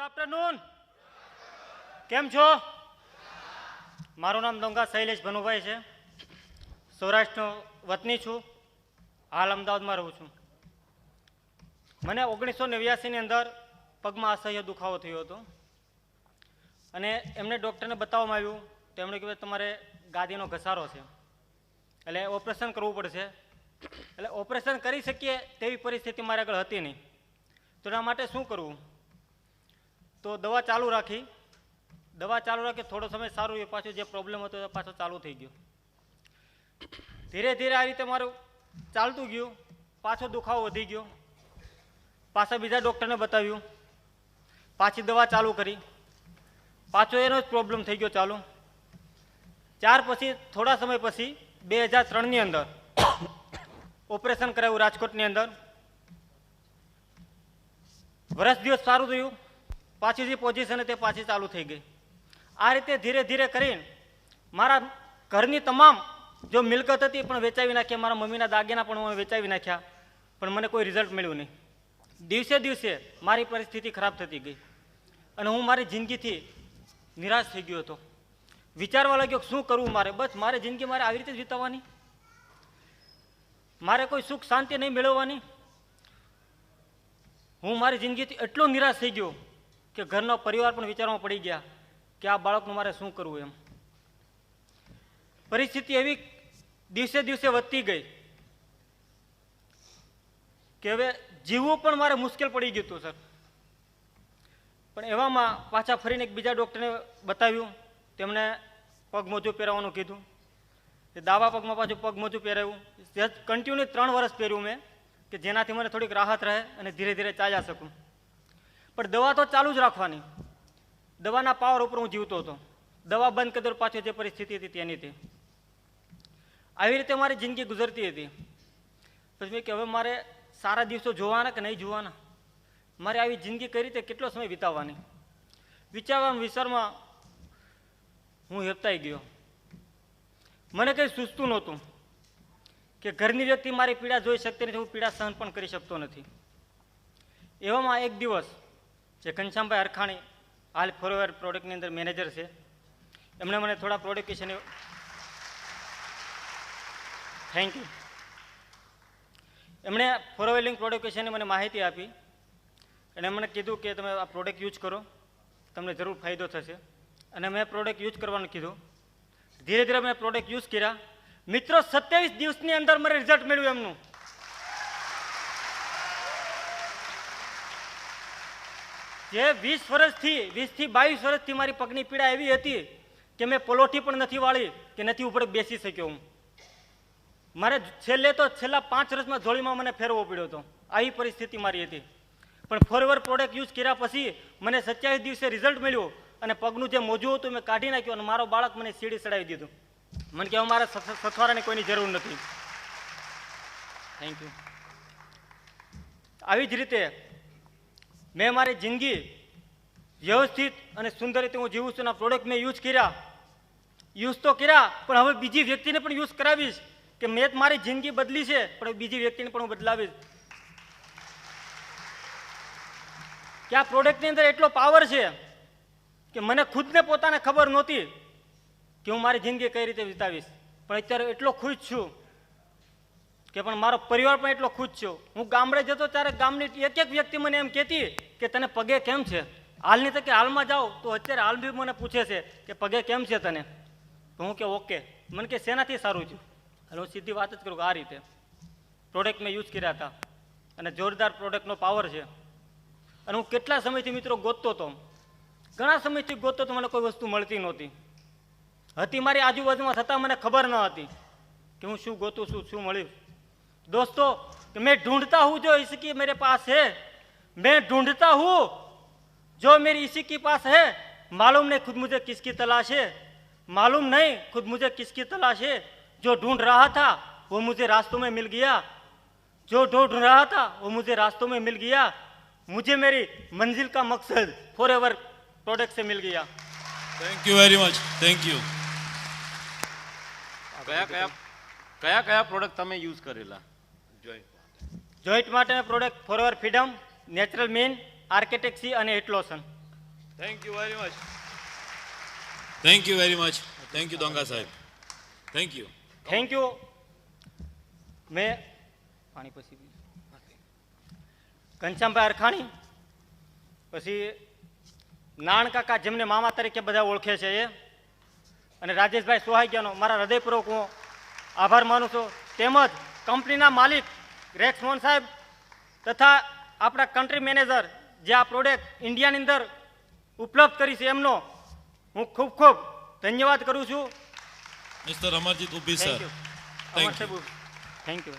Afternoon. કેમ છો? મારું નામ દોંગા શૈલેષ ભનુભાઈ છે. સૌરાષ્ટ્રનો વતની છું. હાલ અમદાવાદમાં રહું છું. મને 1989ની અંદર પગમાં અસહ્ય દુખાવો થયો હતો અને એમને ડૉક્ટરને બતાવવામાં આવ્યું તો એમણે કીધું તમારે ગાદીનો ઘસારો છે એટલે ઓપરેશન કરવું પડશે. એટલે ઓપરેશન કરી શકીએ તેવી પરિસ્થિતિ મારી આગળ હતી નહીં. તો એના માટે શું કરવું? તો દવા ચાલુ રાખી થોડો સમય સારું રહ્યું, પાછું જે પ્રોબ્લેમ હતો એ પાછો ચાલુ થઈ ગયો. ધીરે ધીરે આ રીતે મારું ચાલતું ગયું, પાછો દુખાવો વધી ગયો. પાછા બીજા ડૉક્ટરને બતાવ્યું, પાછી દવા ચાલુ કરી, પાછો એનો જ પ્રોબ્લેમ થઈ ગયો ચાલુ. થોડા સમય પછી 2003ની અંદર ઓપરેશન કરાવ્યું રાજકોટની અંદર. વર્ષ દિવસ સારું થયું, પાછી જે પોઝિશન હતી તે પાછી ચાલુ થઈ ગઈ. આ રીતે ધીરે ધીરે કરીને મારા ઘરની તમામ જો મિલકત હતી પણ વેચાવી નાખ્યા, મારા મમ્મીના દાગીના પણ વેચાવી નાખ્યા, પણ મને કોઈ રિઝલ્ટ મળ્યું નહીં. દિવસે દિવસે મારી પરિસ્થિતિ ખરાબ થતી ગઈ અને હું મારી જિંદગીથી નિરાશ થઈ ગયો હતો. વિચારવા લાગ્યો શું કરવું મારે, બસ મારી જિંદગી મારે આવી રીતે જ વિતાવવાની, મારે કોઈ સુખ શાંતિ નહીં મેળવવાની. હું મારી જિંદગીથી એટલો નિરાશ થઈ ગયો કે ઘરનો પરિવાર પણ વિચારવામાં પડી ગયા કે આ બાળકનું મારે શું કરવું એમ. પરિસ્થિતિ એવી દિવસે દિવસે વધતી ગઈ કે હવે જીવવું પણ મારે મુશ્કેલ પડી ગયું હતું સર. પણ એવામાં પાછા ફરીને એક બીજા ડૉક્ટરને બતાવ્યું, તેમણે પગ મોજું પહેરવાનું કીધું. એ દાવા પગમાં પાછું પગ મોજું પહેરાવ્યું. કન્ટિન્યુ 3 વર્ષ પહેર્યું મેં કે જેનાથી મને થોડીક રાહત રહે અને ધીરે ધીરે ચાલ્યા શકું. પણ દવા તો ચાલુ જ રાખવાની, દવાના પાવર ઉપર હું જીવતો હતો. દવા બંધ કરી દઉં પાછળ જે પરિસ્થિતિ હતી તેની તે આવી રીતે મારી જિંદગી ગુજરતી હતી. પછી મેં કે હવે મારે સારા દિવસો જોવાના કે નહીં જોવાના, મારે આવી જિંદગી કઈ રીતે કેટલો સમય વિતાવવાની, વિચારમાં હું હેપતાઈ ગયો. મને કંઈ સૂચતું નહોતું કે ઘરની વ્યક્તિ મારી પીડા જોઈ શકતી નથી, હું પીડા સહન પણ કરી શકતો નથી. એવામાં એક દિવસ જે ઘનશ્યામભાઈ હરખાણી હાલ ફોરએવર પ્રોડક્ટની અંદર મેનેજર છે, એમણે મને થોડા પ્રોડક્ટ વિશે થેન્ક યુ, એમણે ફોરએવર લિંક પ્રોડક્ટ વિશેની મને માહિતી આપી અને મને કીધું કે તમે આ પ્રોડક્ટ યુઝ કરો, તમને જરૂર ફાયદો થશે. અને મેં પ્રોડક્ટ યુઝ કરવાનું કીધું. ધીરે ધીરે મેં પ્રોડક્ટ યુઝ કર્યા. મિત્રો 27 દિવસની અંદર મને રિઝલ્ટ મળ્યું એમનું. જે 20 થી 22 વર્ષથી મારી પગની પીડા એવી હતી કે મેં પલોઠી પણ નથી વાળી કે નથી ઉપર બેસી શક્યો. હું મારે છેલ્લા 5 વર્ષમાં જોડીમાં મને ફેરવો પડ્યો હતો. આવી પરિસ્થિતિ મારી હતી. પણ ફોરએવર પ્રોડક્ટ યુઝ કર્યા પછી મને 27 દિવસે રિઝલ્ટ મળ્યું અને પગનું જે મોજું હતું મેં કાઢી નાખ્યું અને મારો બાળક મને સીડી ચડાવી દીધું. મને કહેવા મારે સથવારાની કોઈની જરૂર નથી. Thank you. આવી જ રીતે મેં મારી જિંદગી વ્યવસ્થિત અને સુંદર રીતે હું જીવું છું. એના પ્રોડક્ટ મેં યુઝ તો કર્યા પણ હવે બીજી વ્યક્તિને પણ યુઝ કરાવીશ કે મેં મારી જિંદગી બદલી છે પણ બીજી વ્યક્તિને પણ હું બદલાવીશ કે આ પ્રોડક્ટની અંદર એટલો પાવર છે કે મને ખુદને પોતાને ખબર નહોતી કે હું મારી જિંદગી કઈ રીતે વિતાવીશ. પણ અત્યારે એટલો ખુશ છું કે પણ મારો પરિવાર પણ એટલો ખુશ છે. હું ગામડે જતો ત્યારે ગામની એક વ્યક્તિ મને એમ કહેતી કે તને પગે કેમ છે, હાલની તકે હાલમાં જાઓ તો અત્યારે હાલ બી મને પૂછે છે કે પગે કેમ છે તને. તો હું કે ઓકે. મને કે શેનાથી સારું છે. એટલે હું સીધી વાત જ કરું કે આ રીતે પ્રોડક્ટ મેં યુઝ કર્યા હતા અને જોરદાર પ્રોડક્ટનો પાવર છે. અને હું કેટલા સમયથી મિત્રો ગોતતો હતો, ઘણા સમયથી ગોતતો તો મને કોઈ વસ્તુ મળતી નહોતી. હતી મારી આજુબાજુમાં થતાં મને ખબર ન હતી કે હું શું ગોતું છું, શું મળ્યું. दोस्तों मैं ढूंढता हूँ जो इसी मेरे पास है, मैं ढूंढता हूँ जो मेरी इसी के पास है. मालूम नहीं खुद मुझे किसकी तलाश है, मालूम नहीं खुद मुझे किसकी तलाश है. जो ढूंढ रहा था वो मुझे रास्तों में मिल गया, जो ढूंढ रहा था वो मुझे रास्तों में मिल गया. मुझे मेरी मंजिल का मकसद फॉरएवर प्रोडक्ट से मिल गया. Thank you very much. Thank you. કયા કયા પ્રોડક્ટ તમે યુઝ કરેલા? જોઈન્ટ માટે product forever freedom, natural mean, arctic sea અને heat lotion. Thank you very much. Thank you very much. Thank you Donga સાહેબ. Thank you. Thank you. મેં પાણી પછી ઘનશ્યામભાઈ અરખાણી, પછી નાણ કાકા જેમને મામા તરીકે બધા ઓળખે છે એ, અને રાજેશભાઈ સોહાગ્યાનો મારા હૃદયપૂર્વક હું આભાર માનું છું. તેમજ કંપનીના માલિક રેક્સ મોહન સાહેબ તથા આપણા કન્ટ્રી મેનેજર જે આ પ્રોડક્ટ ઇન્ડિયાની અંદર ઉપલબ્ધ કરી છે એમનો હું ખૂબ ખૂબ ધન્યવાદ કરું છું. મિસ્ટર અમરજીત ઉભી sir. Thank you. Thank you. Thank you.